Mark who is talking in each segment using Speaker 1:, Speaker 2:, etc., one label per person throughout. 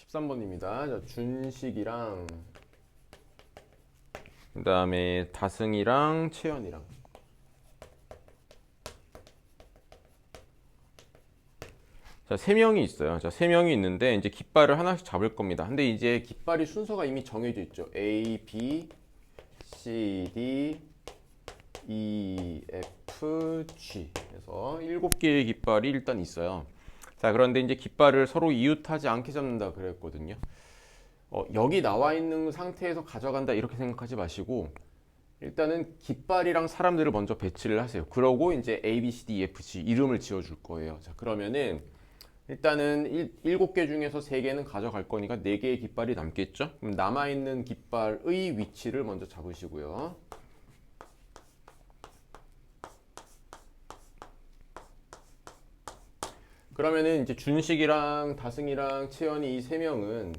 Speaker 1: 13번입니다. 자, 준식이랑 그 다음에 다승이랑 채연이랑 자, 세 명이 있어요. 자, 세 명이 있는데 이제 깃발을 하나씩 잡을 겁니다. 근데 이제 깃발이 순서가 이미 정해져 있죠. A, B, C, D, E, F, G. 그래서 7개의 깃발이 일단 있어요. 자, 그런데 이제 깃발을 서로 이웃하지 않게 잡는다 그랬거든요. 여기 나와 있는 상태에서 가져간다 이렇게 생각하지 마시고 일단은 깃발이랑 사람들을 먼저 배치를 하세요. 그러고 이제 A, B, C, D, E, F, G 이름을 지어줄 거예요. 자, 그러면은 일단은 7개 중에서 3개는 가져갈 거니까 4개의 깃발이 남겠죠? 그럼 남아있는 깃발의 위치를 먼저 잡으시고요. 그러면은 이제 준식이랑 다승이랑 채연이 이 3명은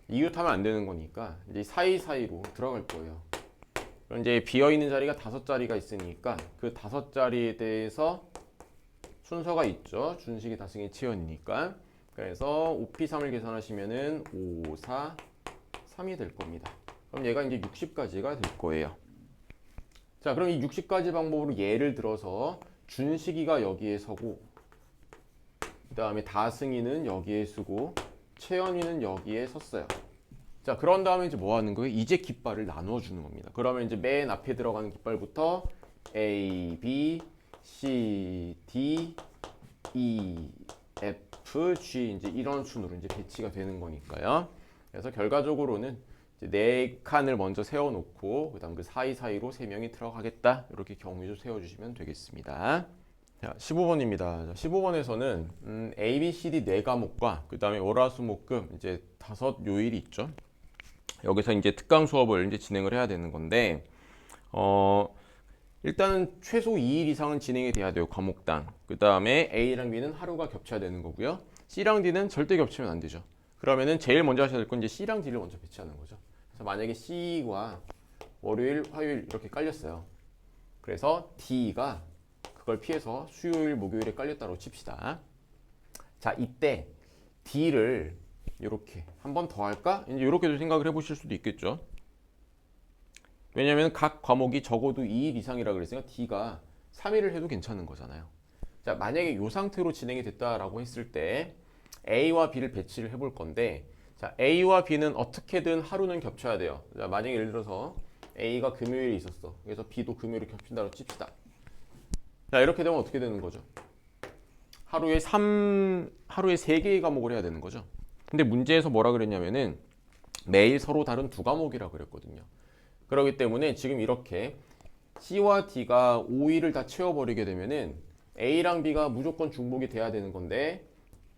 Speaker 1: 이웃하면 안 되는 거니까 이제 사이사이로 들어갈 거예요. 그럼 이제 비어있는 자리가 5자리가 있으니까 그 5자리에 대해서 순서가 있죠. 준식이, 다승이, 채연이니까. 그래서 5P3을 계산하시면은 5, 4, 3이 될 겁니다. 그럼 얘가 이제 60까지가 될 거예요. 자, 그럼 이 60가지 방법으로 예를 들어서 준식이가 여기에 서고 그 다음에 다승이는 여기에 쓰고 채연이는 여기에 섰어요. 자, 그런 다음에 이제 뭐 하는 거예요? 이제 깃발을 나누어 주는 겁니다. 그러면 이제 맨 앞에 들어가는 깃발부터 A, B, C, D, E, F, G 이제 이런 순으로 이제 배치가 되는 거니까요. 그래서 결과적으로는 이제 4칸을 먼저 세워놓고 그다음 그 사이사이로 3명이 들어가겠다 이렇게 경우도 세워주시면 되겠습니다. 자, 15번입니다. 15번에서는 A, B, C, D 4과목과 그 다음에 월화수목금 이제 5 요일이 있죠. 여기서 이제 특강 수업을 이제 진행을 해야 되는 건데, 일단은 최소 2일 이상은 진행이 돼야 돼요, 과목당. 그 다음에 A랑 B는 하루가 겹쳐야 되는 거고요. C랑 D는 절대 겹치면 안 되죠. 그러면은 제일 먼저 하셔야 될 건 이제 C랑 D를 먼저 배치하는 거죠. 그래서 만약에 C가 월요일, 화요일 이렇게 깔렸어요. 그래서 D가 그걸 피해서 수요일, 목요일에 깔렸다고 칩시다. 자, 이때 D를 이렇게 한 번 더 할까? 이제 이렇게도 생각을 해보실 수도 있겠죠. 왜냐하면 각 과목이 적어도 2일 이상이라 그랬으니까 D가 3일을 해도 괜찮은 거잖아요. 자, 만약에 이 상태로 진행이 됐다라고 했을 때 A와 B를 배치를 해볼 건데, 자, A와 B는 어떻게든 하루는 겹쳐야 돼요. 자, 만약에 예를 들어서 A가 금요일에 있었어. 그래서 B도 금요일에 겹친다고 칩시다. 자, 이렇게 되면 어떻게 되는 거죠? 하루에 3개의 과목을 해야 되는 거죠. 근데 문제에서 뭐라 그랬냐면은 매일 서로 다른 2과목이라 그랬거든요. 그렇기 때문에 지금 이렇게 C와 D가 5일을 다 채워버리게 되면은 A랑 B가 무조건 중복이 돼야 되는 건데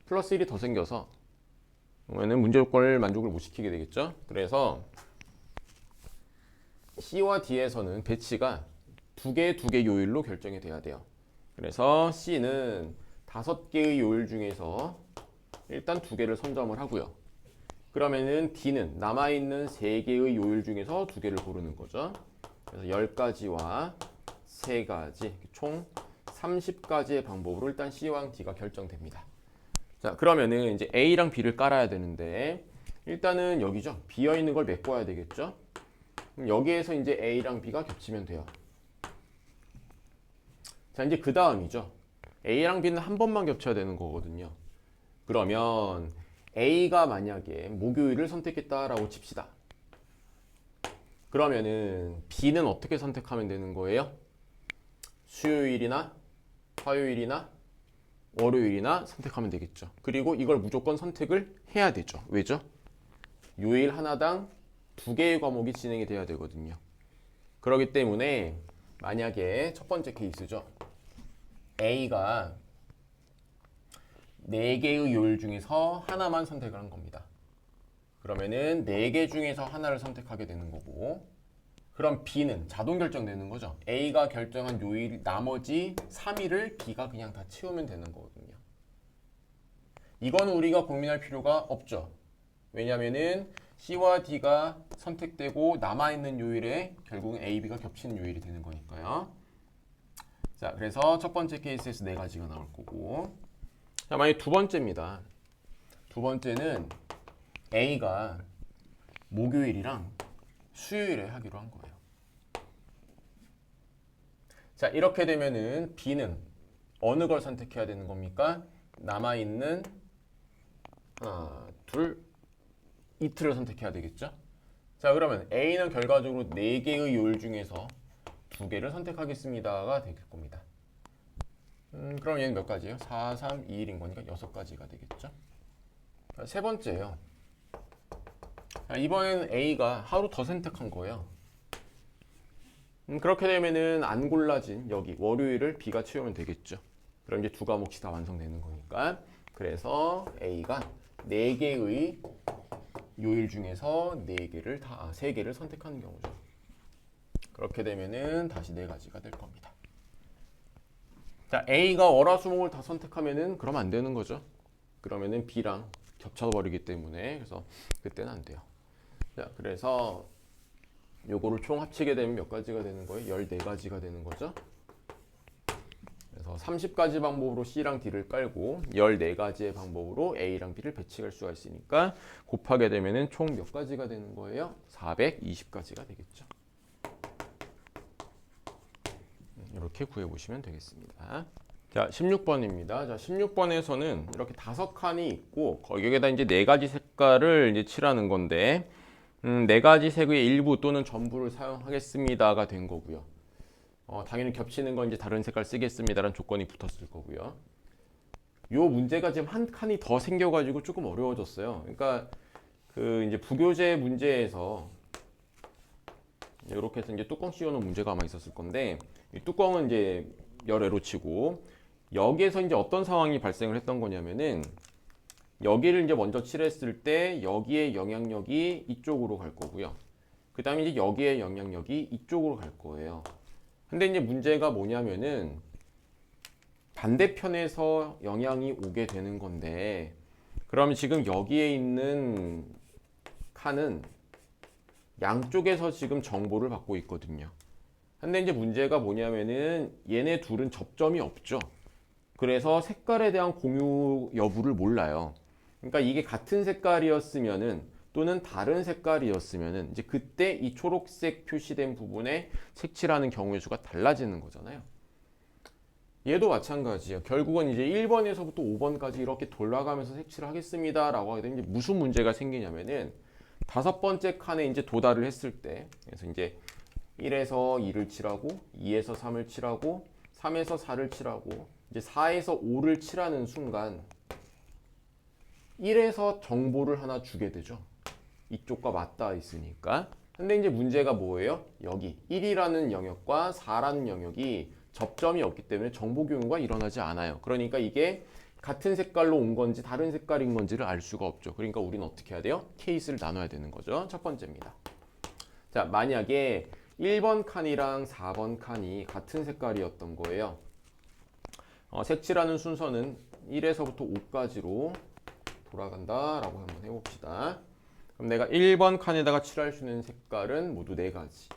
Speaker 1: 플러스 1이 더 생겨서 그러면은 문제 조건을 만족을 못 시키게 되겠죠. 그래서 C와 D에서는 배치가 2개 요일로 결정이 돼야 돼요. 그래서 C는 5개의 요일 중에서 일단 2개를 선점을 하고요. 그러면은 D는 남아있는 3개의 요일 중에서 2개를 고르는 거죠. 그래서 10가지와 3가지 총 30가지의 방법으로 일단 C와 D가 결정됩니다. 자, 그러면은 이제 A랑 B를 깔아야 되는데 일단은 여기죠. 비어있는 걸 메꿔야 되겠죠. 그럼 여기에서 이제 A랑 B가 겹치면 돼요. 자, 이제 그 다음이죠. A랑 B는 한 번만 겹쳐야 되는 거거든요. 그러면 A가 만약에 목요일을 선택했다라고 칩시다. 그러면은 B는 어떻게 선택하면 되는 거예요? 수요일이나 화요일이나 월요일이나 선택하면 되겠죠. 그리고 이걸 무조건 선택을 해야 되죠. 왜죠? 요일 하나당 2개의 과목이 진행이 돼야 되거든요. 그렇기 때문에 만약에 첫 번째 케이스죠. A가 4개의 요일 중에서 하나만 선택을 한 겁니다. 그러면은 4개 중에서 하나를 선택하게 되는 거고, 그럼 B는 자동 결정되는 거죠. A가 결정한 요일 나머지 3일을 B가 그냥 다 채우면 되는 거거든요. 이건 우리가 고민할 필요가 없죠. 왜냐면은 C와 D가 선택되고 남아있는 요일에 결국은 A, B가 겹치는 요일이 되는 거니까요. 자, 그래서 첫 번째 케이스에서 4가지가 나올 거고, 자, 만약 두 번째입니다. 두 번째는 A가 목요일이랑 수요일에 하기로 한 거예요. 자, 이렇게 되면은 B는 어느 걸 선택해야 되는 겁니까? 남아있는 하나, 둘, 이틀을 선택해야 되겠죠? 자, 그러면 A는 결과적으로 4개의 요일 중에서 2개를 선택하겠습니다가 될 겁니다. 그럼 얘는 몇 가지예요? 4, 3, 2, 1인 거니까 6가지가 되겠죠? 자, 세 번째예요. 자, 이번에는 A가 하루 더 선택한 거예요. 그렇게 되면은 안 골라진 여기 월요일을 B가 채우면 되겠죠. 그럼 이제 2과목씩 다 완성되는 거니까. 그래서 A가 4개의 요일 중에서 3개를 선택하는 경우죠. 그렇게 되면은 다시 4가지가 될 겁니다. 자, A가 월화수목을 다 선택하면은 그럼 안 되는 거죠. 그러면은 B랑 겹쳐버리기 때문에 그래서 그때는 안 돼요. 자, 그래서 요거를 총 합치게 되면 몇 가지가 되는 거예요? 14가지가 되는 거죠. 그래서 30가지 방법으로 C랑 D를 깔고 14가지의 방법으로 A랑 B를 배치할 수가 있으니까 곱하게 되면은 총 몇 가지가 되는 거예요? 420가지가 되겠죠. 이렇게 구해보시면 되겠습니다. 자, 16번입니다. 자, 16번에서는 이렇게 5칸이 있고 거기에다 이제 4가지 색깔을 이제 칠하는 건데 4가지 색의 일부 또는 전부를 사용하겠습니다가 된 거고요. 당연히 겹치는 건 이제 다른 색깔 쓰겠습니다라는 조건이 붙었을 거고요. 요 문제가 지금 한 칸이 더 생겨가지고 조금 어려워졌어요. 그러니까 그 이제 부교재 문제에서 이렇게 해서 이제 뚜껑 씌워놓은 문제가 아마 있었을 건데 이 뚜껑은 이제 열애로 치고 여기에서 이제 어떤 상황이 발생을 했던 거냐면은 여기를 이제 먼저 칠했을 때 여기에 영향력이 이쪽으로 갈 거고요. 그 다음에 이제 여기에 영향력이 이쪽으로 갈 거예요. 근데 이제 문제가 뭐냐면은 반대편에서 영향이 오게 되는 건데 그럼 지금 여기에 있는 칸은 양쪽에서 지금 정보를 받고 있거든요. 근데 이제 문제가 뭐냐면은 얘네 둘은 접점이 없죠. 그래서 색깔에 대한 공유 여부를 몰라요. 그러니까 이게 같은 색깔이었으면은 또는 다른 색깔이었으면은 이제 그때 이 초록색 표시된 부분에 색칠하는 경우의 수가 달라지는 거잖아요. 얘도 마찬가지예요. 결국은 이제 1번에서부터 5번까지 이렇게 돌아가면서 색칠을 하겠습니다 라고 하게 되면 이제 무슨 문제가 생기냐면은 5번째 칸에 이제 도달을 했을 때 그래서 이제 1에서 2를 칠하고 2에서 3을 칠하고 3에서 4를 칠하고 이제 4에서 5를 칠하는 순간 1에서 정보를 하나 주게 되죠. 이쪽과 맞닿아 있으니까. 근데 이제 문제가 뭐예요? 여기 1이라는 영역과 4라는 영역이 접점이 없기 때문에 정보 교류가 일어나지 않아요. 그러니까 이게 같은 색깔로 온 건지 다른 색깔인 건지를 알 수가 없죠. 그러니까 우리는 어떻게 해야 돼요? 케이스를 나눠야 되는 거죠. 첫 번째입니다. 자, 만약에 1번 칸이랑 4번 칸이 같은 색깔이었던 거예요. 색칠하는 순서는 1에서부터 5까지로 돌아간다라고 한번 해봅시다. 그럼 내가 1번 칸에다가 칠할 수 있는 색깔은 모두 4가지.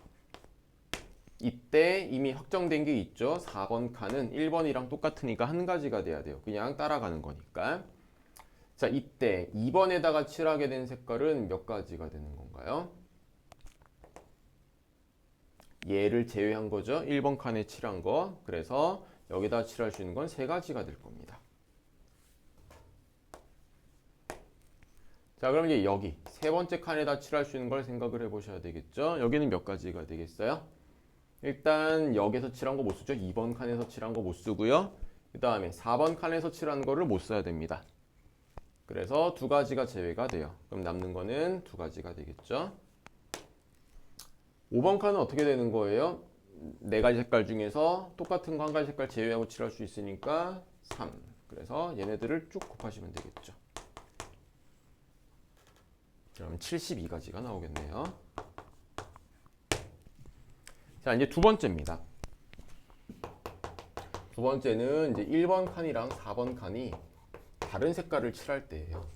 Speaker 1: 이때 이미 확정된 게 있죠. 4번 칸은 1번이랑 똑같으니까 한 가지가 돼야 돼요. 그냥 따라가는 거니까. 자, 이때 2번에다가 칠하게 된 색깔은 몇 가지가 되는 건가요? 얘를 제외한 거죠. 1번 칸에 칠한 거. 그래서 여기다 칠할 수 있는 건 3가지가 될 겁니다. 자, 그럼 이제 여기 3번째 칸에다 칠할 수 있는 걸 생각을 해보셔야 되겠죠. 여기는 몇 가지가 되겠어요? 일단 여기서 칠한 거 못 쓰죠. 2번 칸에서 칠한 거 못 쓰고요. 그 다음에 4번 칸에서 칠한 거를 못 써야 됩니다. 그래서 2가지가 제외가 돼요. 그럼 남는 거는 2가지가 되겠죠. 5번 칸은 어떻게 되는 거예요? 4가지 색깔 중에서 똑같은 거 1가지 색깔 제외하고 칠할 수 있으니까 3. 그래서 얘네들을 쭉 곱하시면 되겠죠. 그럼 72가지가 나오겠네요. 자, 이제 2번째입니다. 2번째는 이제 1번 칸이랑 4번 칸이 다른 색깔을 칠할 때예요.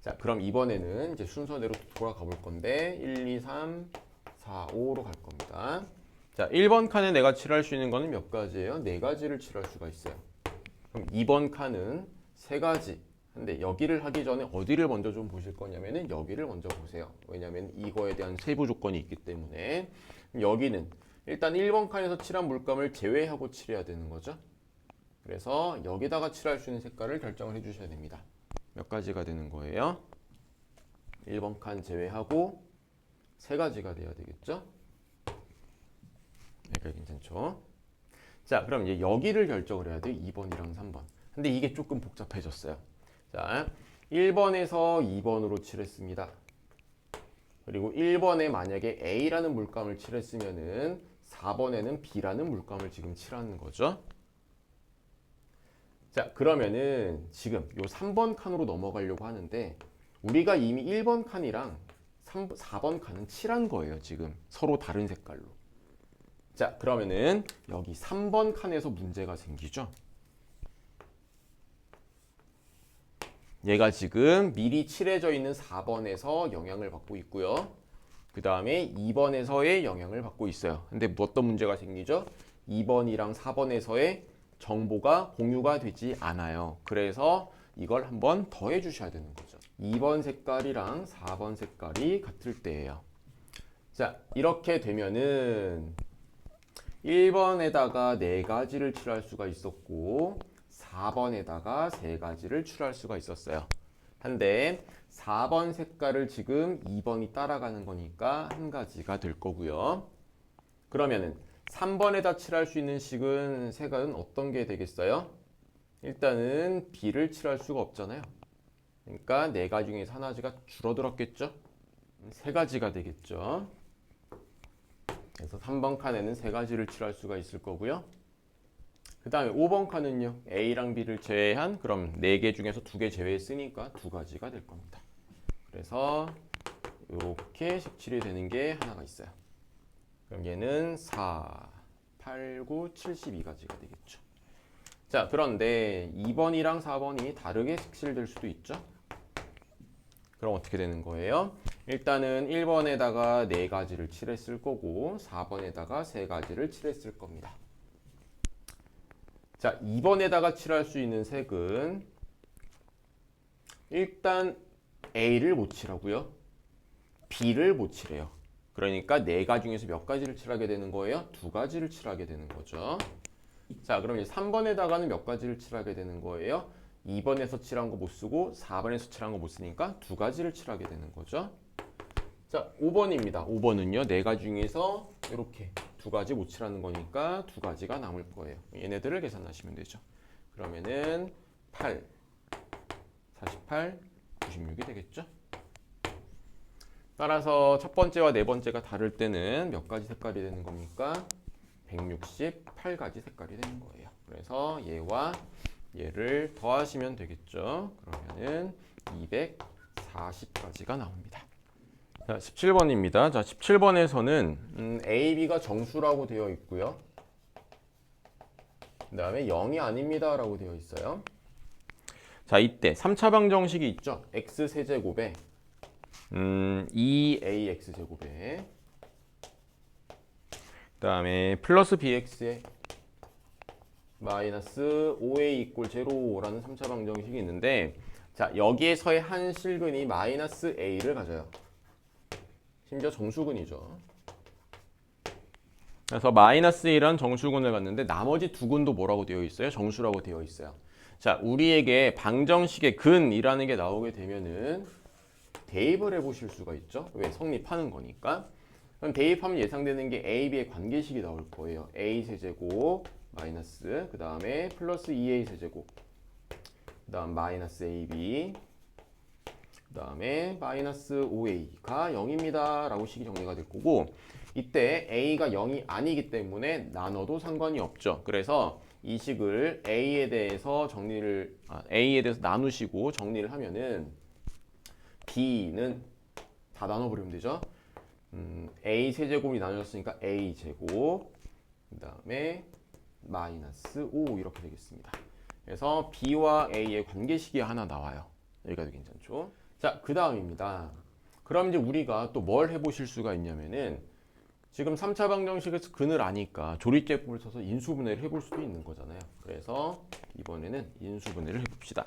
Speaker 1: 자, 그럼 이번에는 이제 순서대로 돌아가 볼 건데 1, 2, 3, 4, 5로 갈 겁니다. 자, 1번 칸에 내가 칠할 수 있는 거는 몇 가지예요? 4가지를 칠할 수가 있어요. 그럼 2번 칸은 3가지, 근데 여기를 하기 전에 어디를 먼저 좀 보실 거냐면은 여기를 먼저 보세요. 왜냐면 이거에 대한 세부 조건이 있기 때문에. 여기는 일단 1번 칸에서 칠한 물감을 제외하고 칠해야 되는 거죠. 그래서 여기다가 칠할 수 있는 색깔을 결정을 해 주셔야 됩니다. 몇 가지가 되는 거예요? 1번 칸 제외하고 3가지가 돼야 되겠죠? 여기가 괜찮죠? 자, 그럼 이제 여기를 결정을 해야 돼요. 2번이랑 3번. 근데 이게 조금 복잡해졌어요. 자, 1번에서 2번으로 칠했습니다. 그리고 1번에 만약에 A라는 물감을 칠했으면은 4번에는 B라는 물감을 지금 칠하는 거죠. 자, 그러면은 지금 요 3번 칸으로 넘어가려고 하는데 우리가 이미 1번 칸이랑 4번 칸은 칠한 거예요. 지금 서로 다른 색깔로. 자, 그러면은 여기 3번 칸에서 문제가 생기죠. 얘가 지금 미리 칠해져 있는 4번에서 영향을 받고 있고요. 그 다음에 2번에서의 영향을 받고 있어요. 근데 어떤 문제가 생기죠? 2번이랑 4번에서의 정보가 공유가 되지 않아요. 그래서 이걸 한번 더해 주셔야 되는 거죠. 2번 색깔이랑 4번 색깔이 같을 때예요. 자, 이렇게 되면은 1번에다가 4가지를 칠할 수가 있었고 4번에다가 3가지를 칠할 수가 있었어요. 한데 4번 색깔을 지금 2번이 따라가는 거니까 1가지가 될 거고요. 그러면은 3번에다 칠할 수 있는 색은 어떤 게 되겠어요? 일단은 B를 칠할 수가 없잖아요. 그러니까 4가지 중에서 1가지가 줄어들었겠죠? 3가지가 되겠죠. 그래서 3번 칸에는 3가지를 칠할 수가 있을 거고요. 그 다음에 5번 칸은요. A랑 B를 제외한 그럼 4개 중에서 2개 제외했으니까 2가지가 될 겁니다. 그래서 이렇게 색칠이 되는 게 하나가 있어요. 그럼 얘는 4, 8, 9, 72가지가 되겠죠. 자, 그런데 2번이랑 4번이 다르게 색칠될 수도 있죠. 그럼 어떻게 되는 거예요? 일단은 1번에다가 4가지를 칠했을 거고 4번에다가 3가지를 칠했을 겁니다. 자, 2번에다가 칠할 수 있는 색은 일단 A를 못 칠하고요. B를 못 칠해요. 그러니까 4가지 중에서 몇 가지를 칠하게 되는 거예요? 2가지를 칠하게 되는 거죠. 자, 그럼 이제 3번에다가는 몇 가지를 칠하게 되는 거예요? 2번에서 칠한 거 못 쓰고 4번에서 칠한 거 못 쓰니까 2가지를 칠하게 되는 거죠. 자, 5번입니다. 5번은요. 4가지 중에서 이렇게 2가지 못 칠하는 거니까 2가지가 남을 거예요. 얘네들을 계산하시면 되죠. 그러면은 8, 48, 96이 되겠죠. 따라서 첫 번째와 네 번째가 다를 때는 몇 가지 색깔이 되는 겁니까? 168가지 색깔이 되는 거예요. 그래서 얘와 얘를 더하시면 되겠죠. 그러면은 240가지가 나옵니다. 자, 17번입니다. 자, 17번에서는 A, B가 정수라고 되어 있고요. 그 다음에 0이 아닙니다 라고 되어 있어요. 자, 이때 3차 방정식이 있죠. x세제곱에 2ax제곱에 그 다음에 플러스 bx에 마이너스 5a 이꼴 제로라는 3차 방정식이 있는데, 자, 여기에서의 한 실근이 마이너스 a를 가져요. 심지어 정수근이죠. 그래서 마이너스 1은 정수근을 갖는데 나머지 두 근도 뭐라고 되어 있어요? 정수라고 되어 있어요. 자, 우리에게 방정식의 근이라는 게 나오게 되면은 대입을 해보실 수가 있죠. 왜? 성립하는 거니까. 그럼 대입하면 예상되는 게 a, b의 관계식이 나올 거예요. a 세제곱 마이너스 그 다음에 플러스 2a 세제곱 그 다음 마이너스 ab 그 다음에 마이너스 5a가 0입니다 라고 식이 정리가 될 거고, 이때 a가 0이 아니기 때문에 나눠도 상관이 없죠. 그래서 이 식을 a에 대해서 나누시고 정리를 하면은 b는 다 나눠버리면 되죠. a 세제곱이 나눠졌으니까 a 제곱 그 다음에 마이너스 5 이렇게 되겠습니다. 그래서 b와 a의 관계식이 하나 나와요. 여기까지 괜찮죠? 자, 그 다음입니다. 그럼 이제 우리가 또 뭘 해보실 수가 있냐면은 지금 3차 방정식에서 근을 아니까 조리제법을 써서 인수분해를 해볼 수도 있는 거잖아요. 그래서 이번에는 인수분해를 해봅시다.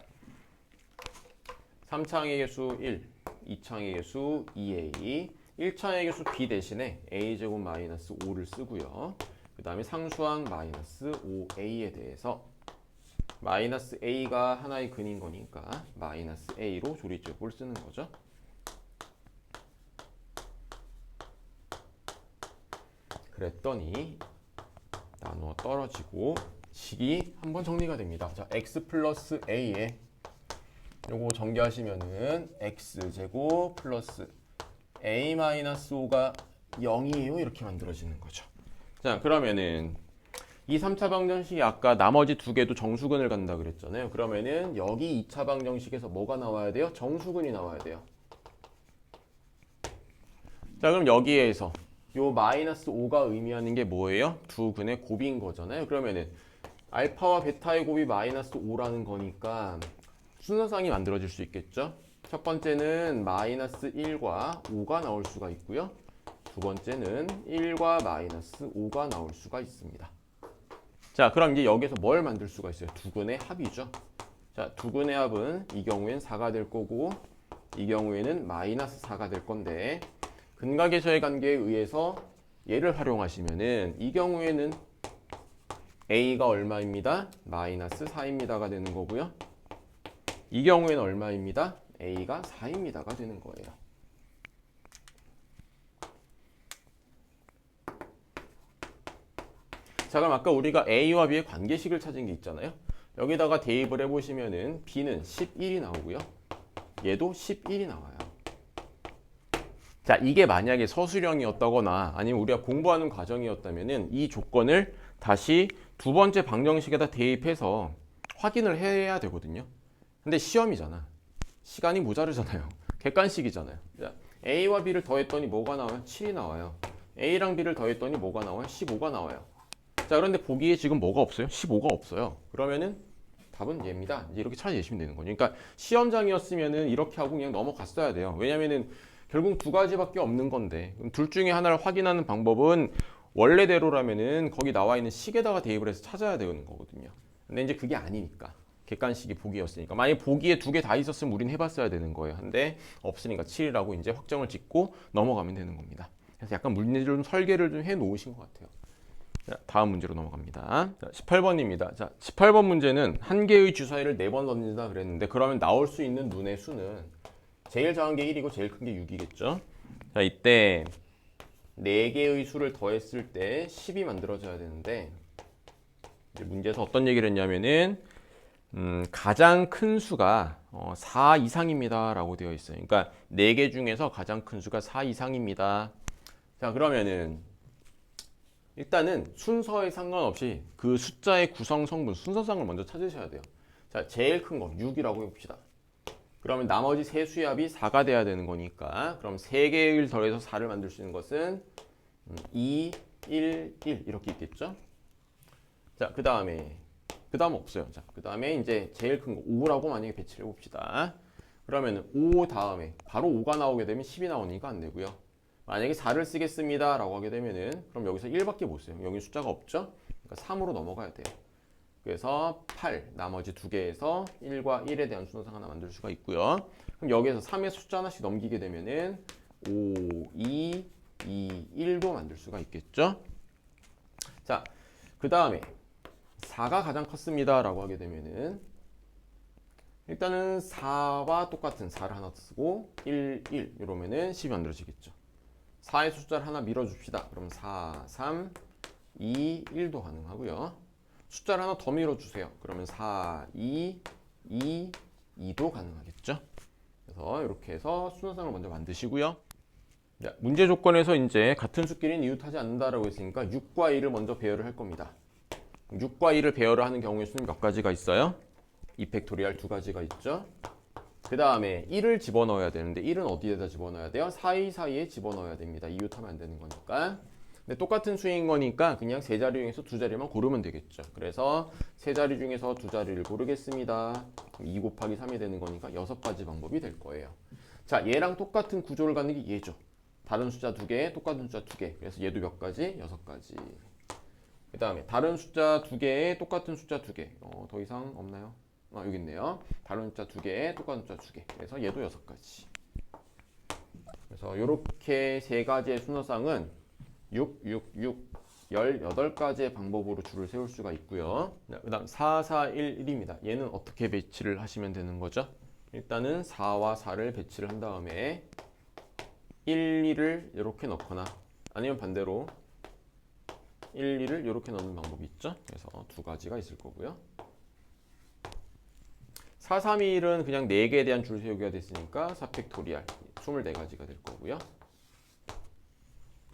Speaker 1: 3차항의 개수 1, 2차항의 개수 2a, 1차항의 개수 b 대신에 a제곱 마이너스 5를 쓰고요. 그 다음에 상수항 마이너스 5a에 대해서 마이너스 a가 하나의 근인 거니까 마이너스 a로 조리제곱을 쓰는 거죠. 그랬더니 나누어 떨어지고 식이 한번 정리가 됩니다. 자, x 플러스 a에 요거 전개하시면은 x제곱 플러스 a 마이너스 5가 0이에요. 이렇게 만들어지는 거죠. 자, 그러면은 이 3차 방정식이 아까 나머지 두 개도 정수근을 간다 그랬잖아요. 그러면은 여기 2차 방정식에서 뭐가 나와야 돼요? 정수근이 나와야 돼요. 자, 그럼 여기에서 요 마이너스 5가 의미하는 게 뭐예요? 두 근의 곱인 거잖아요. 그러면은 알파와 베타의 곱이 마이너스 5라는 거니까 순서상이 만들어질 수 있겠죠. 첫 번째는 마이너스 1과 5가 나올 수가 있고요. 두 번째는 1과 마이너스 5가 나올 수가 있습니다. 자, 그럼 이제 여기서 뭘 만들 수가 있어요? 두 근의 합이죠. 자, 두 근의 합은 이 경우엔 4가 될 거고 이 경우에는 마이너스 4가 될 건데 근과 계셔의 관계에 의해서 얘를 활용하시면은 이 경우에는 a가 얼마입니다? 마이너스 4입니다가 되는 거고요. 이 경우에는 얼마입니다? a가 4입니다가 되는 거예요. 자, 그럼 아까 우리가 a와 b의 관계식을 찾은 게 있잖아요. 여기다가 대입을 해보시면은 b는 11이 나오고요. 얘도 11이 나와요. 자, 이게 만약에 서술형이었다거나 아니면 우리가 공부하는 과정이었다면은 이 조건을 다시 두 번째 방정식에다 대입해서 확인을 해야 되거든요. 근데 시험이잖아. 시간이 모자르잖아요. 객관식이잖아요. 자, a와 b를 더했더니 뭐가 나와요? 7이 나와요. a랑 b를 더했더니 뭐가 나와요? 15가 나와요. 자, 그런데 보기에 지금 뭐가 없어요? 15가 없어요. 그러면은 답은 얘입니다. 이제 이렇게 찾아내시면 되는 거죠. 그러니까 시험장이었으면은 이렇게 하고 그냥 넘어갔어야 돼요. 왜냐면은 결국 두 가지밖에 없는 건데 둘 중에 하나를 확인하는 방법은 원래대로라면은 거기 나와 있는 식에다가 대입을 해서 찾아야 되는 거거든요. 근데 이제 그게 아니니까 객관식이 보기였으니까 만약에 보기에 두 개 다 있었으면 우린 해봤어야 되는 거예요. 근데 없으니까 7이라고 이제 확정을 짓고 넘어가면 되는 겁니다. 그래서 약간 문제를 좀 설계를 좀 해 놓으신 것 같아요. 자, 다음 문제로 넘어갑니다. 자, 18번입니다. 자, 18번 문제는 한 개의 주사위를 4번 던진다 그랬는데 그러면 나올 수 있는 눈의 수는 제일 작은 게 1이고 제일 큰 게 6이겠죠. 자, 이때 4개의 수를 더했을 때 10이 만들어져야 되는데 이제 문제에서 어떤 얘기를 했냐면은 가장 큰 수가 4 이상입니다 라고 되어 있어요. 그러니까 4개 중에서 가장 큰 수가 4 이상입니다. 자, 그러면은 일단은 순서에 상관없이 그 숫자의 구성 성분 순서상을 먼저 찾으셔야 돼요. 자, 제일 큰 거 6이라고 해봅시다. 그러면 나머지 세 수의 합이 4가 돼야 되는 거니까 그럼 3개를 더해서 4를 만들 수 있는 것은 2, 1, 1 이렇게 있겠죠. 자, 그 다음 없어요. 자, 그 다음에 이제 제일 큰 거 5라고 만약에 배치를 해봅시다. 그러면 5 다음에 바로 5가 나오게 되면 10이 나오니까 안 되고요. 만약에 4를 쓰겠습니다 라고 하게 되면은 그럼 여기서 1밖에 못 써요. 여기 숫자가 없죠. 그러니까 3으로 넘어가야 돼요. 그래서 8 나머지 두 개에서 1과 1에 대한 순서상 하나 만들 수가 있고요. 그럼 여기에서 3의 숫자 하나씩 넘기게 되면은 5, 2, 1도 만들 수가 있겠죠. 자, 그 다음에 4가 가장 컸습니다 라고 하게 되면은 일단은 4와 똑같은 4를 하나 쓰고 1, 1 이러면은 10이 만들어지겠죠. 4의 숫자를 하나 밀어줍시다. 그럼 4, 3, 2, 1도 가능하고요. 숫자를 하나 더 밀어주세요. 그러면 4, 2, 2도 가능하겠죠. 그래서 이렇게 해서 순서상을 먼저 만드시고요. 자, 문제 조건에서 이제 같은 수끼리는 이웃하지 않는다라고 했으니까 6과 1을 먼저 배열을 할 겁니다. 6과 1을 배열을 하는 경우의 수는 몇 가지가 있어요? 2팩토리얼 2가지가 있죠. 그 다음에 1을 집어넣어야 되는데 1은 어디에다 집어넣어야 돼요? 사이사이에 집어넣어야 됩니다. 이웃하면 안 되는 거니까. 근데 똑같은 수인 거니까 그냥 세 자리 중에서 두 자리만 고르면 되겠죠. 그래서 세 자리 중에서 두 자리를 고르겠습니다. 2 곱하기 3이 되는 거니까 6가지 방법이 될 거예요. 자, 얘랑 똑같은 구조를 갖는 게 얘죠. 다른 숫자 2개, 똑같은 숫자 2개. 그래서 얘도 몇 가지? 6가지. 그 다음에 다른 숫자 2개에 똑같은 숫자 2개. 더 이상 없나요? 여기 있네요. 다른 숫자 2개, 똑같은 숫자 2개. 그래서 얘도 6가지. 그래서 이렇게 3가지의 순서상은 6, 6, 6, 18가지의 방법으로 줄을 세울 수가 있고요. 그 다음 4, 4, 1, 1입니다. 얘는 어떻게 배치를 하시면 되는 거죠? 일단은 4와 4를 배치를 한 다음에 1, 2를 이렇게 넣거나 아니면 반대로 1, 2를 이렇게 넣는 방법이 있죠. 그래서 2가지가 있을 거고요. 4, 3, 1은 그냥 4개에 대한 줄 세우기가 됐으니까 4팩토리알 24가지가 될 거고요.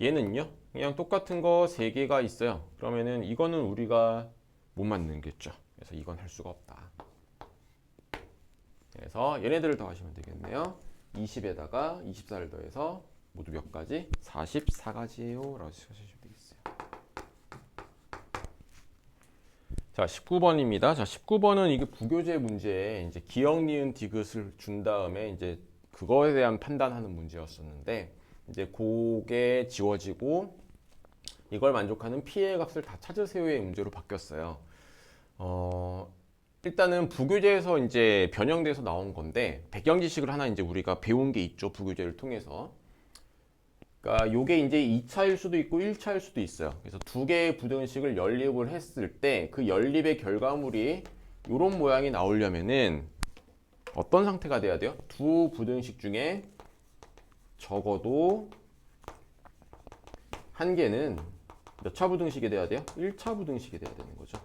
Speaker 1: 얘는요, 그냥 똑같은 거 3개가 있어요. 그러면은 이거는 우리가 못 만들겠죠. 그래서 이건 할 수가 없다. 그래서 얘네들을 더하시면 되겠네요. 20에다가 24를 더해서 모두 몇 가지? 44가지예요. 라고 하시면 되겠어요. 자, 19번입니다. 자, 19번은 이게 부교재 문제에 이제 기역, 니은, 디귿을 준 다음에 이제 그거에 대한 판단하는 문제였었는데 이제 그게 지워지고 이걸 만족하는 P의 값을 다 찾으세요의 문제로 바뀌었어요. 일단은 부교재에서 이제 변형돼서 나온 건데 배경 지식을 하나 이제 우리가 배운 게 있죠. 부교재를 통해서. 그러니까 요게 이제 2차일 수도 있고 1차일 수도 있어요. 그래서 2개의 부등식을 연립을 했을 때 그 연립의 결과물이 이런 모양이 나오려면은 어떤 상태가 돼야 돼요? 두 부등식 중에 적어도 한 개는 몇 차 부등식이 돼야 돼요? 1차 부등식이 돼야 되는 거죠.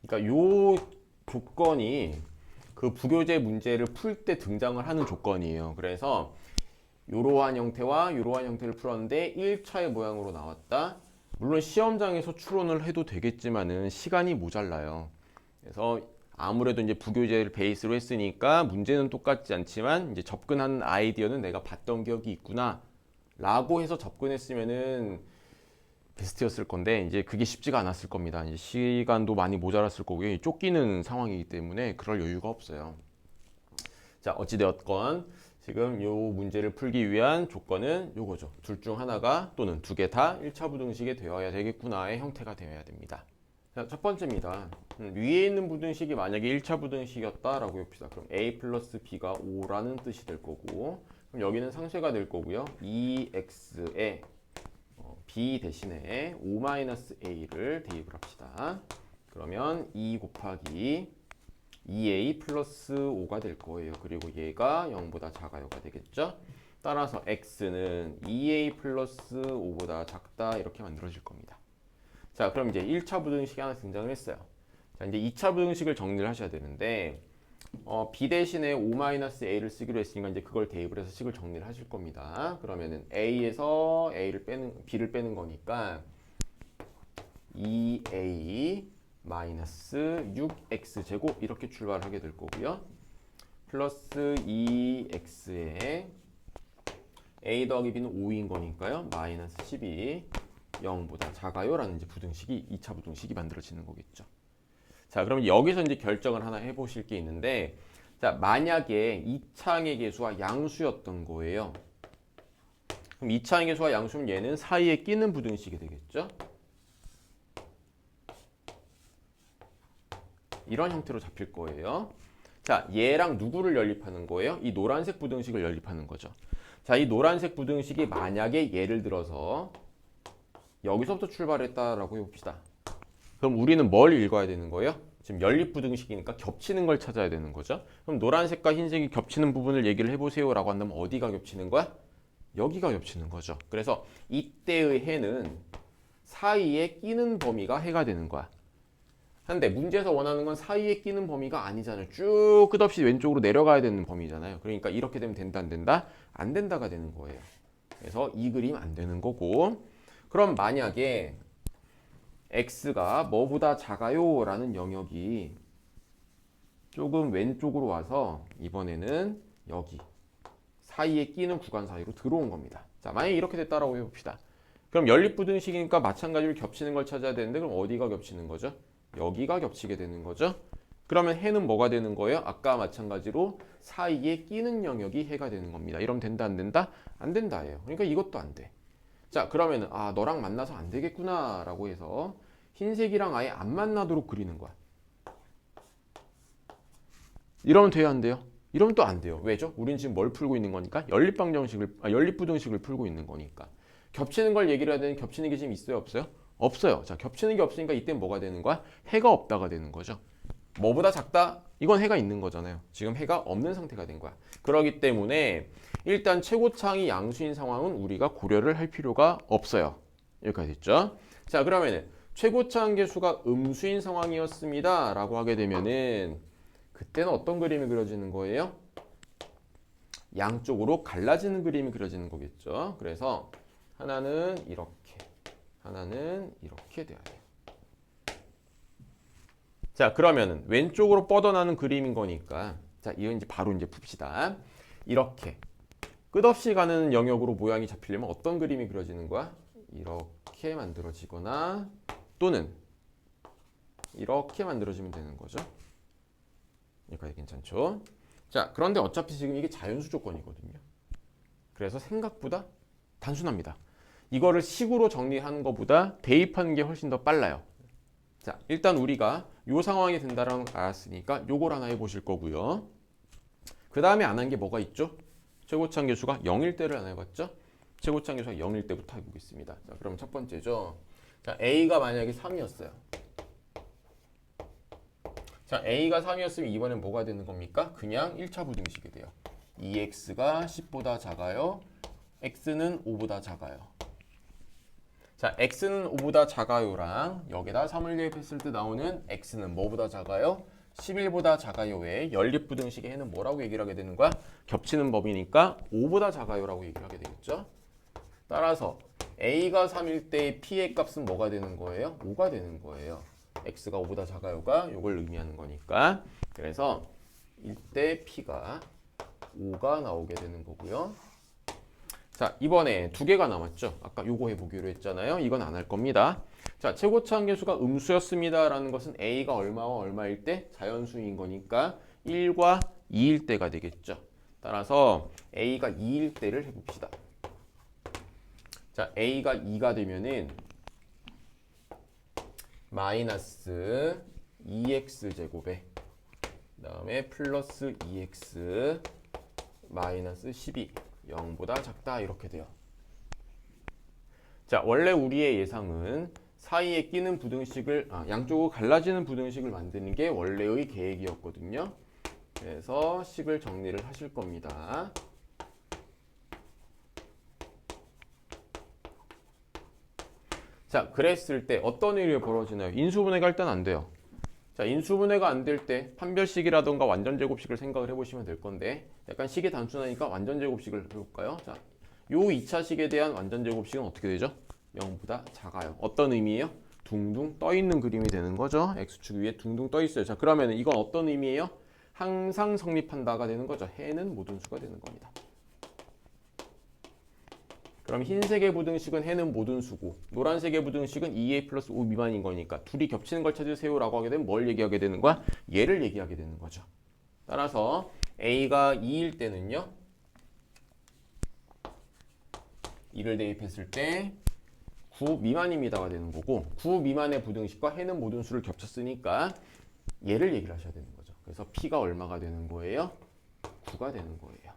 Speaker 1: 그러니까 요 조건이 그 부교재 문제를 풀 때 등장을 하는 조건이에요. 그래서 이러한 형태와 이러한 형태를 풀었는데 1차의 모양으로 나왔다. 물론 시험장에서 추론을 해도 되겠지만은 시간이 모자라요. 그래서 아무래도 이제 부교재를 베이스로 했으니까 문제는 똑같지 않지만 이제 접근하는 아이디어는 내가 봤던 기억이 있구나 라고 해서 접근했으면은 베스트였을 건데 이제 그게 쉽지가 않았을 겁니다. 이제 시간도 많이 모자랐을 거고요. 쫓기는 상황이기 때문에 그럴 여유가 없어요. 자, 어찌되었건 지금 이 문제를 풀기 위한 조건은 요거죠. 둘 중 하나가 또는 2개 다 1차 부등식이 되어야 되겠구나의 형태가 되어야 됩니다. 자, 첫 번째입니다. 위에 있는 부등식이 만약에 1차 부등식이었다라고 해봅시다. 그럼 a 플러스 b가 5라는 뜻이 될 거고 그럼 여기는 상쇄가 될 거고요. 2x에 b 대신에 5-a를 대입을 합시다. 그러면 2 곱하기 2a 플러스 5가 될 거예요. 그리고 얘가 0보다 작아요가 되겠죠. 따라서 x는 2a 플러스 5보다 작다 이렇게 만들어질 겁니다. 자, 그럼 이제 1차 부등식이 하나 등장을 했어요. 자, 이제 2차 부등식을 정리를 하셔야 되는데 b 대신에 5-a를 쓰기로 했으니까 이제 그걸 대입을 해서 식을 정리를 하실 겁니다. 그러면은 a에서 b를 빼는 거니까 2a 마이너스 6x 제곱 이렇게 출발을 하게 될 거고요. 플러스 2x에 a 더하기 b는 5인 거니까요. 마이너스 12 0보다 작아요 라는 이제 부등식이 2차 부등식이 만들어지는 거겠죠. 자, 그럼 여기서 이제 결정을 하나 해보실 게 있는데 자, 만약에 2차항의 계수와 양수였던 거예요. 그럼 2차항의 계수와 양수면 얘는 사이에 끼는 부등식이 되겠죠. 이런 형태로 잡힐 거예요. 자, 얘랑 누구를 연립하는 거예요? 이 노란색 부등식을 연립하는 거죠. 자, 이 노란색 부등식이 만약에 예를 들어서 여기서부터 출발했다라고 해봅시다. 그럼 우리는 뭘 읽어야 되는 거예요? 지금 연립 부등식이니까 겹치는 걸 찾아야 되는 거죠. 그럼 노란색과 흰색이 겹치는 부분을 얘기를 해보세요 라고 한다면 어디가 겹치는 거야? 여기가 겹치는 거죠. 그래서 이때의 해는 사이에 끼는 범위가 해가 되는 거야. 한데 문제에서 원하는 건 사이에 끼는 범위가 아니잖아요. 쭉 끝없이 왼쪽으로 내려가야 되는 범위잖아요. 그러니까 이렇게 되면 된다 안 된다? 안 된다가 되는 거예요. 그래서 이 그림 안 되는 거고 그럼 만약에 x가 뭐보다 작아요 라는 영역이 조금 왼쪽으로 와서 이번에는 여기 사이에 끼는 구간 사이로 들어온 겁니다. 자, 만약에 이렇게 됐다라고 해봅시다. 그럼 연립부등식이니까 마찬가지로 겹치는 걸 찾아야 되는데 그럼 어디가 겹치는 거죠? 여기가 겹치게 되는 거죠. 그러면 해는 뭐가 되는 거예요? 아까 마찬가지로 사이에 끼는 영역이 해가 되는 겁니다. 이러면 된다 안 된다? 안 된다예요. 그러니까 이것도 안 돼. 자, 그러면은 너랑 만나서 안 되겠구나 라고 해서 흰색이랑 아예 안 만나도록 그리는 거야. 이러면 돼요, 안 돼요? 이러면 또 안 돼요. 왜죠? 우린 지금 뭘 풀고 있는 거니까? 연립부등식을 풀고 있는 거니까. 겹치는 걸 얘기를 해야 되는 겹치는 게 지금 있어요, 없어요? 없어요. 자, 겹치는 게 없으니까 이때 뭐가 되는 거야? 해가 없다가 되는 거죠. 뭐보다 작다? 이건 해가 있는 거잖아요. 지금 해가 없는 상태가 된 거야. 그렇기 때문에 일단 최고차항이 양수인 상황은 우리가 고려를 할 필요가 없어요. 여기까지 됐죠? 자, 그러면은 최고차항 계수가 음수인 상황이었습니다 라고 하게 되면은 그때는 어떤 그림이 그려지는 거예요? 양쪽으로 갈라지는 그림이 그려지는 거겠죠. 그래서 하나는 이렇게, 하나는 이렇게 돼야 돼요. 자, 그러면은 왼쪽으로 뻗어나는 그림인 거니까, 자, 이건 이제 바로 이제 풉시다. 이렇게 끝없이 가는 영역으로 모양이 잡히려면 어떤 그림이 그려지는 거야? 이렇게 만들어지거나 또는 이렇게 만들어지면 되는 거죠. 여기까지 괜찮죠? 자, 그런데 어차피 지금 이게 자연수 조건이거든요. 그래서 생각보다 단순합니다. 이거를 식으로 정리하는 것보다 대입하는 게 훨씬 더 빨라요. 자, 일단 우리가 이 상황이 된다는 걸 알았으니까 요걸 하나 해보실 거고요. 그 다음에 안 한 게 뭐가 있죠? 최고차항 계수가 0일 때를 안 해봤죠? 최고차항 계수가 0일 때부터 해보겠습니다. 자, 그럼 첫 번째죠. 자, A가 만약에 3이었어요. 자, A가 3이었으면 이번엔 뭐가 되는 겁니까? 그냥 1차 부등식이 돼요. 2x가 10보다 작아요. x는 5보다 작아요. 자, x는 5보다 작아요랑 여기다 3을 대입했을 때 나오는 x는 뭐보다 작아요? 11보다 작아요의 연립부등식의 해는 뭐라고 얘기를 하게 되는 거야? 겹치는 법이니까 5보다 작아요라고 얘기를 하게 되겠죠? 따라서 a가 3일 때 p의 값은 뭐가 되는 거예요? 5가 되는 거예요. x가 5보다 작아요가 이걸 의미하는 거니까. 그래서 이때 p가 5가 나오게 되는 거고요. 자, 이번에 두 개가 남았죠. 아까 요거 해보기로 했잖아요. 이건 안 할 겁니다. 자, 최고차항 계수가 음수였습니다 라는 것은 a가 얼마와 얼마일 때 자연수인 거니까 1과 2일 때가 되겠죠. 따라서 a가 2일 때를 해봅시다. 자, a가 2가 되면은 마이너스 2x 제곱에 그다음에 플러스 2x 마이너스 12 0보다 작다 이렇게 돼요. 자, 원래 우리의 예상은 사이에 끼는 부등식을 양쪽으로 갈라지는 부등식을 만드는 게 원래의 계획이었거든요. 그래서 식을 정리를 하실 겁니다. 자, 그랬을 때 어떤 일이 벌어지나요? 인수분해가 일단 안 돼요. 자, 인수분해가 안 될 때 판별식이라던가 완전제곱식을 생각을 해보시면 될 건데 약간 식이 단순하니까 완전제곱식을 해볼까요? 자, 요 2차 식에 대한 완전제곱식은 어떻게 되죠? 0보다 작아요. 어떤 의미예요? 둥둥 떠있는 그림이 되는 거죠. X축 위에 둥둥 떠있어요. 자, 그러면 이건 어떤 의미예요? 항상 성립한다가 되는 거죠. 해는 모든 수가 되는 겁니다. 그럼 흰색의 부등식은 해는 모든 수고 노란색의 부등식은 2a 플러스 5 미만인 거니까 둘이 겹치는 걸 찾으세요 라고 하게 되면 뭘 얘기하게 되는 거야? 얘를 얘기하게 되는 거죠. 따라서 a가 2일 때는요 2를 대입했을 때 9 미만입니다가 되는 거고 9 미만의 부등식과 해는 모든 수를 겹쳤으니까 얘를 얘기를 하셔야 되는 거죠. 그래서 p가 얼마가 되는 거예요? 9가 되는 거예요.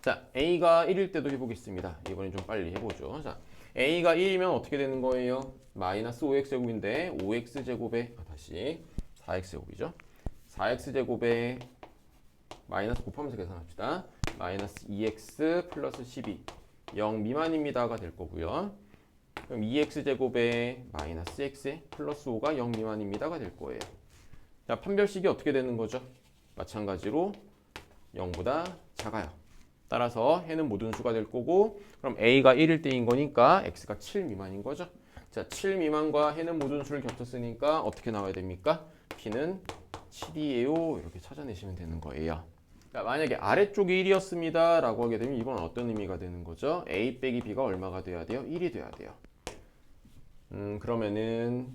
Speaker 1: 자, a가 1일 때도 해보겠습니다. 이번엔 좀 빨리 해보죠. 자, a가 1이면 어떻게 되는 거예요? 마이너스 5x제곱인데 5x제곱에 다시 4x제곱이죠. 4x제곱에 마이너스 곱하면서 계산합시다. 마이너스 2x 플러스 12 0 미만입니다가 될 거고요. 그럼 2x제곱에 마이너스 x 플러스 5가 0 미만입니다가 될 거예요. 자, 판별식이 어떻게 되는 거죠? 마찬가지로 0보다 작아요. 따라서 해는 모든 수가 될 거고 그럼 a가 1일 때인 거니까 x가 7 미만인 거죠. 자, 7 미만과 해는 모든 수를 겹쳤으니까 어떻게 나와야 됩니까? p는 7이에요. 이렇게 찾아내시면 되는 거예요. 자, 만약에 아래쪽이 1이었습니다 라고 하게 되면 이건 어떤 의미가 되는 거죠? a 빼기 b가 얼마가 돼야 돼요? 1이 돼야 돼요. 그러면은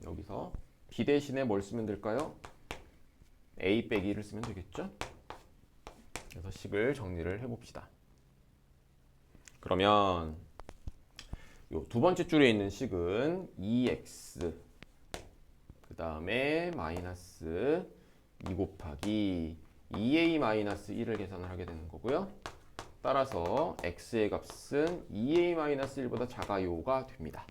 Speaker 1: 여기서 b 대신에 뭘 쓰면 될까요? a 빼기 1을 쓰면 되겠죠? 그래서 식을 정리를 해봅시다. 그러면 요 두 번째 줄에 있는 식은 2x 그 다음에 마이너스 2 곱하기 2a-1을 계산을 하게 되는 거고요. 따라서 x의 값은 2a-1보다 작아요가 됩니다.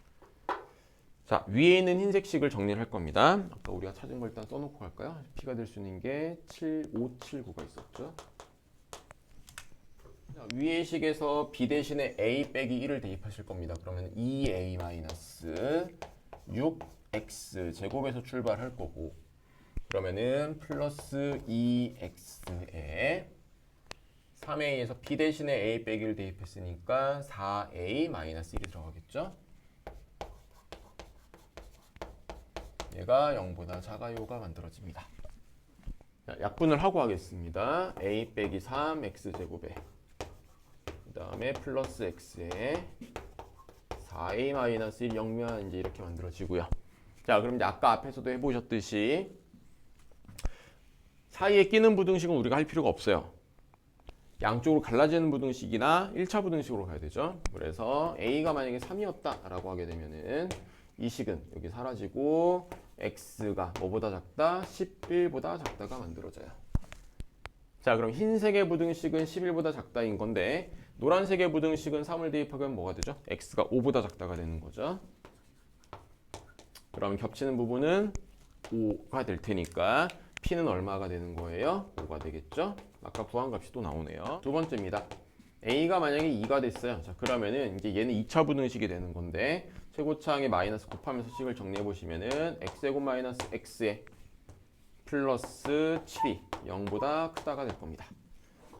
Speaker 1: 자, 위에 있는 흰색식을 정리를 할 겁니다. 아까 우리가 찾은 걸 일단 써놓고 갈까요? p가 될 수 있는 게 7579가 있었죠. 자, 위의 식에서 b 대신에 a 빼기 1을 대입하실 겁니다. 그러면 2a-6x 제곱에서 출발할 거고, 그러면은 플러스 2x에 3a에서 b 대신에 a 빼기를 대입했으니까 4a-1이 들어가겠죠. 얘가 0보다 작아요가 만들어집니다. 자, 약분을 하고 하겠습니다. a 빼기 3 x제곱에 그 다음에 플러스 x에 4a-1 0면 이제 이렇게 만들어지고요. 자, 그럼 이제 아까 앞에서도 해보셨듯이 사이에 끼는 부등식은 우리가 할 필요가 없어요. 양쪽으로 갈라지는 부등식이나 1차 부등식으로 가야 되죠. 그래서 a가 만약에 3이었다 라고 하게 되면은 이 식은 여기 사라지고 x가 뭐보다 작다? 11보다 작다가 만들어져요. 자, 그럼 흰색의 부등식은 11보다 작다인 건데 노란색의 부등식은 3을 대입하면 뭐가 되죠? x가 5보다 작다가 되는 거죠. 그럼 겹치는 부분은 5가 될 테니까 p는 얼마가 되는 거예요? 5가 되겠죠? 아까 구한 값이 또 나오네요. 두 번째입니다. a가 만약에 2가 됐어요. 자, 그러면은 이제 얘는 2차 부등식이 되는 건데 최고차항에 마이너스 곱하면서 식을 정리해 보시면은 x제곱 마이너스 x에 플러스 7이 0보다 크다가 될 겁니다.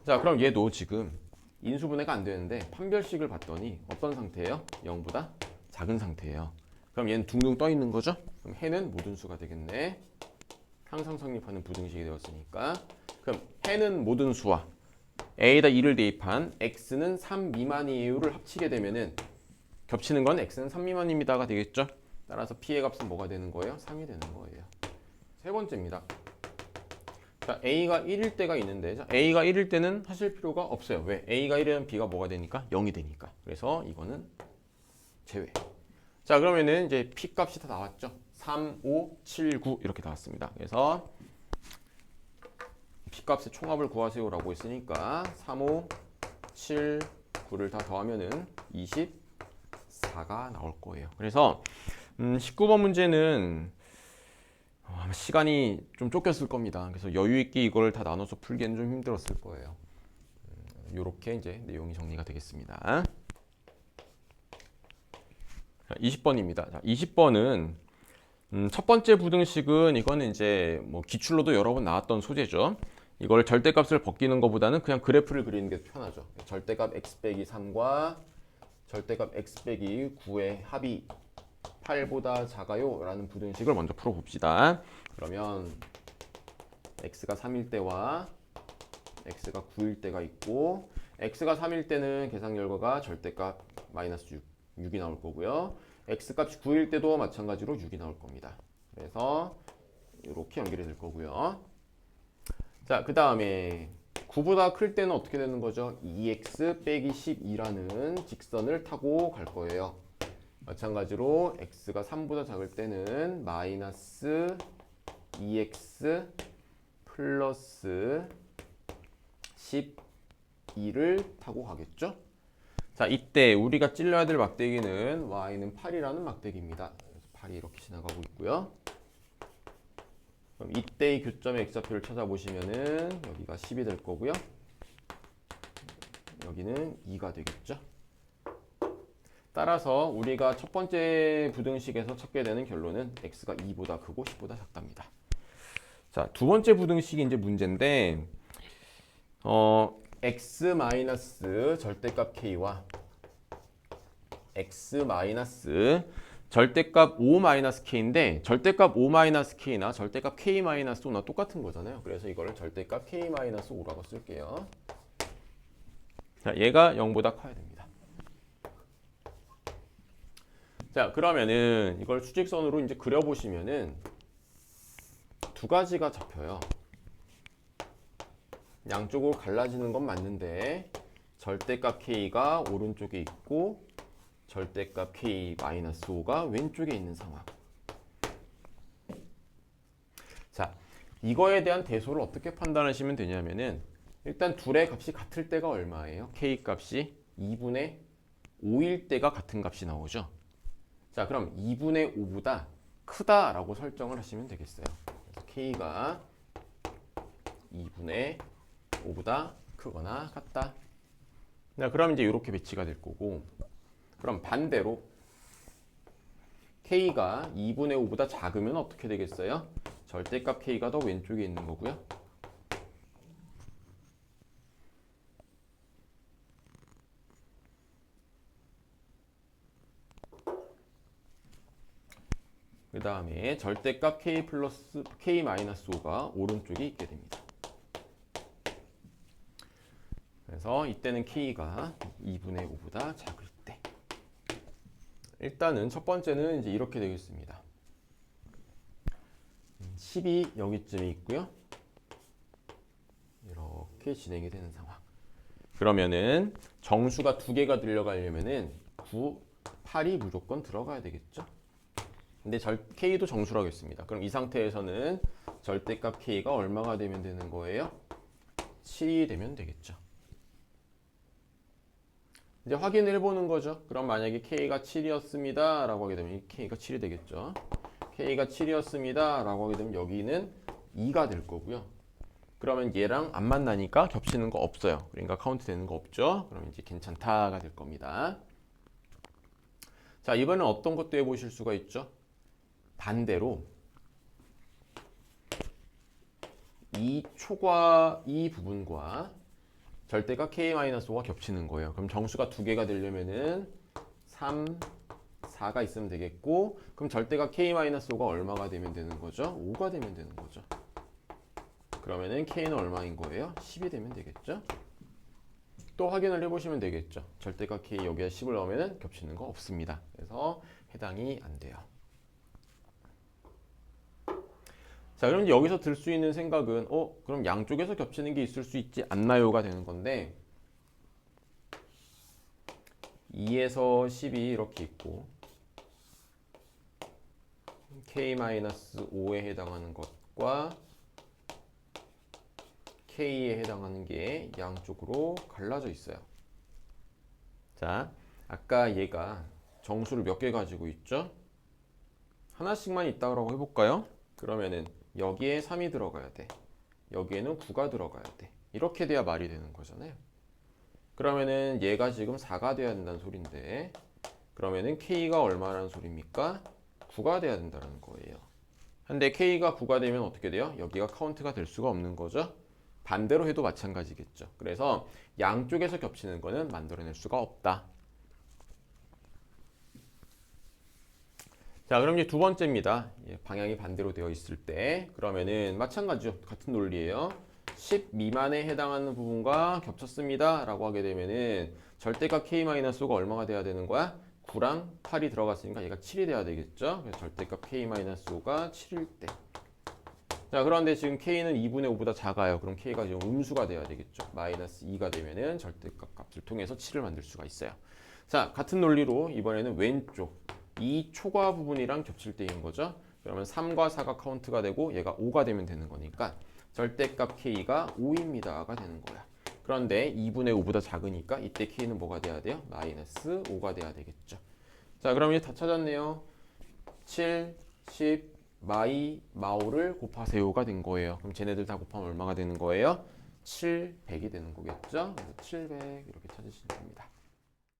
Speaker 1: 자, 그럼 얘도 지금 인수분해가 안 되는데 판별식을 봤더니 어떤 상태예요? 0보다 작은 상태예요. 그럼 얘는 둥둥 떠 있는 거죠? 그럼 해는 모든 수가 되겠네. 항상 성립하는 부등식이 되었으니까. 그럼 해는 모든 수와 a에다 2를 대입한 x는 3 미만이에요를 합치게 되면은 겹치는 건 x는 3 미만입니다가 되겠죠? 따라서 p의 값은 뭐가 되는 거예요? 3이 되는 거예요. 세 번째입니다. 자, a가 1일 때가 있는데 자, a가 1일 때는 하실 필요가 없어요. 왜? a가 1이면 b가 뭐가 되니까? 0이 되니까. 그래서 이거는 제외. 자, 그러면은 이제 p 값이 다 나왔죠? 3, 5, 7, 9 이렇게 나왔습니다. 그래서 p 값의 총합을 구하세요라고 했으니까 3, 5, 7, 9를 다 더하면은 24가 나올 거예요. 그래서 19번 문제는 시간이 좀 쫓겼을 겁니다. 그래서 여유 있게 이걸 다 나눠서 풀기는 좀 힘들었을 거예요. 이렇게 이제 내용이 정리가 되겠습니다. 20번입니다. 자, 20번은 첫 번째 부등식은 이거는 이제 뭐 기출로도 여러 번 나왔던 소재죠. 이걸 절대값을 벗기는 것보다는 그냥 그래프를 그리는 게 편하죠. 절대값 x 빼기 3과 절대값 x 빼기 9의 합이 8보다 작아요 라는 부등식을 먼저 풀어봅시다. 그러면 x가 3일 때와 x가 9일 때가 있고 x가 3일 때는 계산 결과가 절대값 마이너스 6이 나올 거고요. x값이 9일 때도 마찬가지로 6이 나올 겁니다. 그래서 이렇게 연결이 될 거고요. 자, 그 다음에 9보다 클 때는 어떻게 되는 거죠? 2x 빼기 12라는 직선을 타고 갈 거예요. 마찬가지로 x가 3보다 작을 때는 마이너스 2x 플러스 12를 타고 가겠죠? 자, 이때 우리가 찔러야 될 막대기는 y는 8이라는 막대기입니다. 그래서 8이 이렇게 지나가고 있고요. 그럼 이때의 교점의 x좌표를 찾아보시면은 여기가 10이 될 거고요. 여기는 2가 되겠죠. 따라서 우리가 첫 번째 부등식에서 찾게 되는 결론은 x가 2보다 크고 10보다 작답니다. 자, 두 번째 부등식이 이제 문제인데 x 마이너스 절대값 k와 x 마이너스 절대값 5 마이너스 k인데 절대값 5 마이너스 k나 절대값 k 마이너스 5나 똑같은 거잖아요. 그래서 이거를 절대값 k 마이너스 5라고 쓸게요. 자, 얘가 0보다 커야 됩니다. 자, 그러면은 이걸 수직선으로 이제 그려보시면은 두 가지가 잡혀요. 양쪽으로 갈라지는 건 맞는데 절대값 k가 오른쪽에 있고 절대값 k-5가 왼쪽에 있는 상황. 자, 이거에 대한 대소를 어떻게 판단하시면 되냐면은 일단 둘의 값이 같을 때가 얼마예요? k 값이 2분의 5일 때가 같은 값이 나오죠. 자, 그럼 2분의 5보다 크다라고 설정을 하시면 되겠어요. 그래서 k가 2분의 5보다 크거나 같다. 자, 그럼 이제 이렇게 배치가 될 거고, 그럼 반대로 k가 2분의 5보다 작으면 어떻게 되겠어요? 절대값 k가 더 왼쪽에 있는 거고요. 그 다음에 절대값 k 플러스 k 마이너스 5가 오른쪽에 있게 됩니다. 그래서 이때는 k가 2분의 5보다 작을 때. 일단은 첫 번째는 이제 이렇게 되겠습니다. 10이 여기쯤에 있고요. 이렇게 진행이 되는 상황. 그러면은 정수가 두 개가 들어가려면은 9, 8이 무조건 들어가야 되겠죠. 근데 k도 정수라고 했습니다. 그럼 이 상태에서는 절대값 k가 얼마가 되면 되는 거예요? 7이 되면 되겠죠. 이제 확인을 해보는 거죠. 그럼 만약에 k가 7이었습니다 라고 하게 되면 k가 7이 되겠죠. k가 7이었습니다 라고 하게 되면 여기는 2가 될 거고요. 그러면 얘랑 안 만나니까 겹치는 거 없어요. 그러니까 카운트 되는 거 없죠. 그럼 이제 괜찮다가 될 겁니다. 자, 이번엔 어떤 것도 해보실 수가 있죠. 반대로 이 부분과 절대값 k-5가 겹치는 거예요. 그럼 정수가 두 개가 되려면은 3, 4가 있으면 되겠고, 그럼 절대값 k-5가 얼마가 되면 되는 거죠? 5가 되면 되는 거죠. 그러면은 k는 얼마인 거예요? 10이 되면 되겠죠? 또 확인을 해보시면 되겠죠. 절대값 k 여기에 10을 넣으면 겹치는 거 없습니다. 그래서 해당이 안 돼요. 자, 그럼 여기서 들 수 있는 생각은 그럼 양쪽에서 겹치는 게 있을 수 있지 않나요가 되는 건데, 2에서 10이 이렇게 있고 k-5에 해당하는 것과 k에 해당하는 게 양쪽으로 갈라져 있어요. 자, 아까 얘가 정수를 몇 개 가지고 있죠? 하나씩만 있다고 해볼까요? 그러면은 여기에 3이 들어가야 돼. 여기에는 9가 들어가야 돼. 이렇게 돼야 말이 되는 거잖아요. 그러면은 얘가 지금 4가 돼야 된다는 소린데, 그러면은 k가 얼마라는 소리입니까? 9가 돼야 된다는 거예요. 근데 k가 9가 되면 어떻게 돼요? 여기가 카운트가 될 수가 없는 거죠. 반대로 해도 마찬가지겠죠. 그래서 양쪽에서 겹치는 거는 만들어낼 수가 없다. 자, 그럼 이제 두 번째입니다. 방향이 반대로 되어 있을 때, 그러면은 마찬가지죠. 같은 논리예요. 10 미만에 해당하는 부분과 겹쳤습니다 라고 하게 되면은 절대값 k-5가 얼마가 돼야 되는 거야? 9랑 8이 들어갔으니까 얘가 7이 돼야 되겠죠. 그래서 절대값 k-5가 7일 때. 자, 그런데 지금 k는 2분의 5보다 작아요. 그럼 k가 지금 음수가 돼야 되겠죠. 마이너스 2가 되면은 절대값 값을 통해서 7을 만들 수가 있어요. 자, 같은 논리로 이번에는 왼쪽 이 초과 부분이랑 겹칠 때인 거죠. 그러면 3과 4가 카운트가 되고 얘가 5가 되면 되는 거니까 절대값 k가 5입니다가 되는 거야. 그런데 2분의 5보다 작으니까 이때 k는 뭐가 돼야 돼요? 마이너스 5가 돼야 되겠죠. 자, 그럼 이제 다 찾았네요. 7, 10, 마이, 마오를 곱하세요가 된 거예요. 그럼 쟤네들 다 곱하면 얼마가 되는 거예요? 700이 되는 거겠죠. 그래서 700 이렇게 찾으시면 됩니다.